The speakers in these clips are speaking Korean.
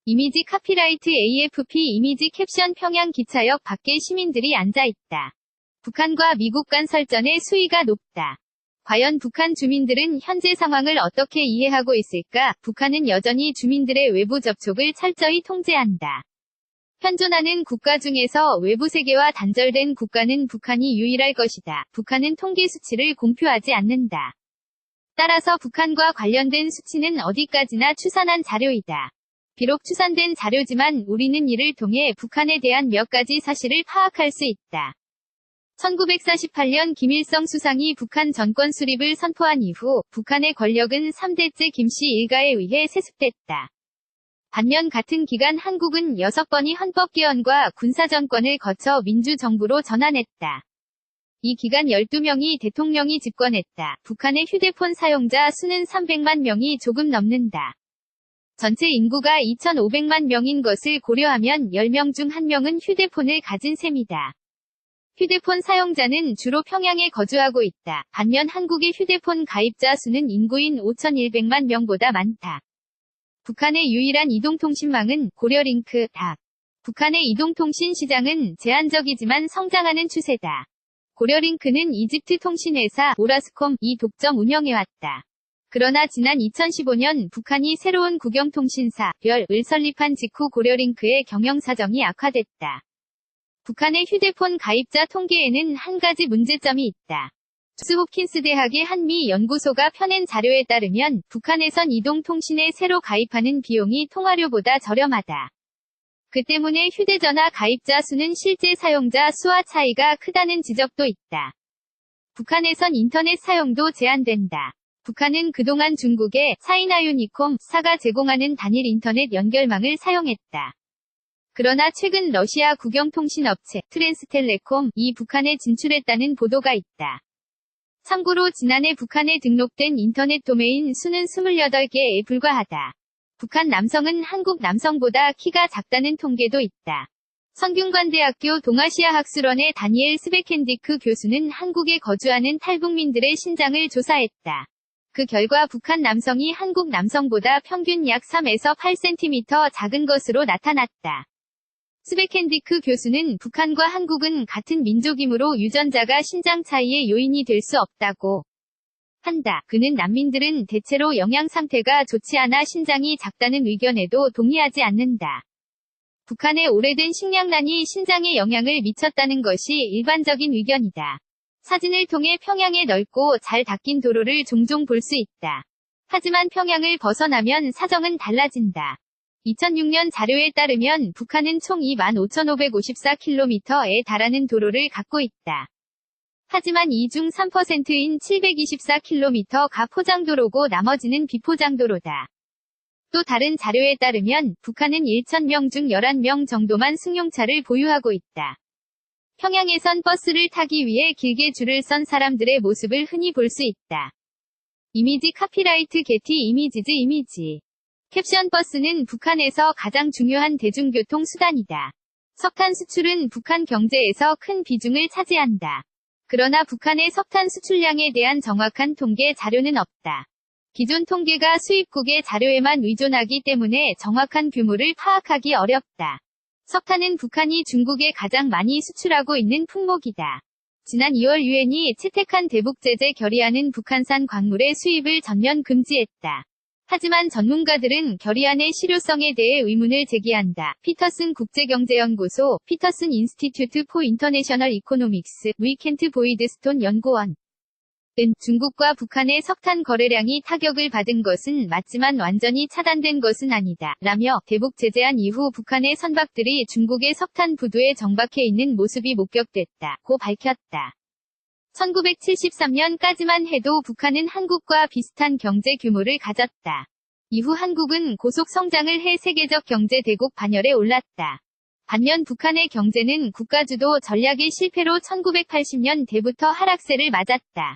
이미지 카피라이트 AFP 이미지 캡션 평양 기차역 밖에 시민들이 앉아있다. 북한과 미국 간 설전의 수위가 높다. 과연 북한 주민들은 현재 상황을 어떻게 이해하고 있을까? 북한은 여전히 주민들의 외부 접촉을 철저히 통제한다. 현존하는 국가 중에서 외부 세계와 단절된 국가는 북한이 유일할 것이다. 북한은 통계 수치를 공표하지 않는다. 따라서 북한과 관련된 수치는 어디까지나 추산한 자료이다. 비록 추산된 자료지만 우리는 이를 통해 북한에 대한 몇 가지 사실을 파악할 수 있다. 1948년 김일성 수상이 북한 정권 수립을 선포한 이후 북한의 권력은 3대째 김씨 일가에 의해 세습됐다. 반면 같은 기간 한국은 6번의 헌법개헌과 군사정권을 거쳐 민주정부로 전환했다. 이 기간 12명이 대통령이 집권했다. 북한의 휴대폰 사용자 수는 300만 명이 조금 넘는다. 전체 인구가 2,500만 명인 것을 고려하면 10명 중 1명은 휴대폰을 가진 셈이다. 휴대폰 사용자는 주로 평양에 거주하고 있다. 반면 한국의 휴대폰 가입자 수는 인구인 5,100만 명보다 많다. 북한의 유일한 이동통신망은 고려링크, 닥. 북한의 이동통신 시장은 제한적이지만 성장하는 추세다. 고려링크는 이집트 통신회사 오라스콤이 독점 운영해왔다. 그러나 지난 2015년 북한이 새로운 국영통신사 별을 설립한 직후 고려링크의 경영사정이 악화됐다. 북한의 휴대폰 가입자 통계에는 한 가지 문제점이 있다. 존스홉킨스 대학의 한미 연구소가 펴낸 자료에 따르면 북한에선 이동통신에 새로 가입하는 비용이 통화료보다 저렴하다. 그 때문에 휴대전화 가입자 수는 실제 사용자 수와 차이가 크다는 지적도 있다. 북한에선 인터넷 사용도 제한된다. 북한은 그동안 중국의 차이나유니콤사가 제공하는 단일 인터넷 연결망을 사용했다. 그러나 최근 러시아 국영통신업체 트랜스텔레콤이 북한에 진출했다는 보도가 있다. 참고로 지난해 북한에 등록된 인터넷 도메인 수는 28개에 불과하다. 북한 남성은 한국 남성보다 키가 작다는 통계도 있다. 성균관대학교 동아시아학술원의 다니엘 스베켄디크 교수는 한국에 거주하는 탈북민들의 신장을 조사했다. 그 결과 북한 남성이 한국 남성보다 평균 약 3에서 8cm 작은 것으로 나타났다. 스베켄디크 교수는 북한과 한국은 같은 민족이므로 유전자가 신장 차이의 요인이 될 수 없다고 한다. 그는 난민들은 대체로 영양 상태가 좋지 않아 신장이 작다는 의견에도 동의하지 않는다. 북한의 오래된 식량난이 신장에 영향을 미쳤다는 것이 일반적인 의견이다. 사진을 통해 평양의 넓고 잘 닦인 도로를 종종 볼 수 있다. 하지만 평양을 벗어나면 사정은 달라진다. 2006년 자료에 따르면 북한은 총 25,554km에 달하는 도로를 갖고 있다. 하지만 이 중 3%인 724km가 포장도로고 나머지는 비포장도로다. 또 다른 자료에 따르면 북한은 1,000명 중 11명 정도만 승용차를 보유하고 있다. 평양에선 버스를 타기 위해 길게 줄을 선 사람들의 모습을 흔히 볼 수 있다. 이미지 카피라이트 게티 이미지즈 이미지. 캡션 버스는 북한에서 가장 중요한 대중교통 수단이다. 석탄 수출은 북한 경제에서 큰 비중을 차지한다. 그러나 북한의 석탄 수출량에 대한 정확한 통계 자료는 없다. 기존 통계가 수입국의 자료에만 의존하기 때문에 정확한 규모를 파악하기 어렵다. 석탄은 북한이 중국에 가장 많이 수출하고 있는 품목이다. 지난 2월 유엔이 채택한 대북제재 결의안은 북한산 광물의 수입을 전면 금지했다. 하지만 전문가들은 결의안의 실효성에 대해 의문을 제기한다. 피터슨 국제경제연구소, 피터슨 인스티튜트 포 인터내셔널 이코노믹스, 켄트 보이드스톤 연구원 은 중국과 북한의 석탄 거래량이 타격을 받은 것은 맞지만 완전히 차단된 것은 아니다. 라며 대북 제재한 이후 북한의 선박들이 중국의 석탄 부두에 정박해 있는 모습이 목격됐다고 밝혔다. 1973년까지만 해도 북한은 한국과 비슷한 경제 규모를 가졌다. 이후 한국은 고속 성장을 해 세계적 경제 대국 반열에 올랐다. 반면 북한의 경제는 국가주도 전략의 실패로 1980년대부터 하락세를 맞았다.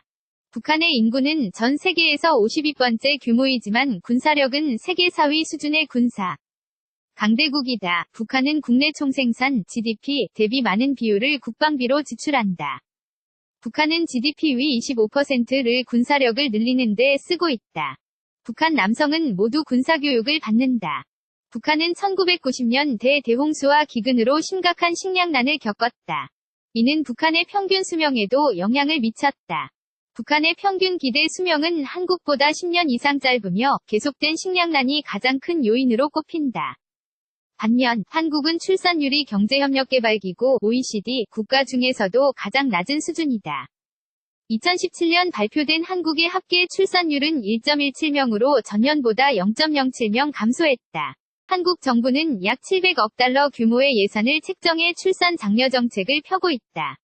북한의 인구는 전 세계에서 52번째 규모이지만 군사력은 세계 4위 수준의 군사 강대국이다. 북한은 국내 총생산 GDP 대비 많은 비율을 국방비로 지출한다. 북한은 GDP 위 25%를 군사력을 늘리는 데 쓰고 있다. 북한 남성은 모두 군사교육을 받는다. 북한은 1990년 대홍수와 기근으로 심각한 식량난을 겪었다. 이는 북한의 평균 수명에도 영향을 미쳤다. 북한의 평균 기대 수명은 한국보다 10년 이상 짧으며 계속된 식량난이 가장 큰 요인으로 꼽힌다. 반면 한국은 출산율이 경제협력개발기구 OECD 국가 중에서도 가장 낮은 수준이다. 2017년 발표된 한국의 합계 출산율은 1.17명으로 전년보다 0.07명 감소했다. 한국 정부는 약 700억 달러 규모의 예산을 책정해 출산 장려 정책을 펴고 있다.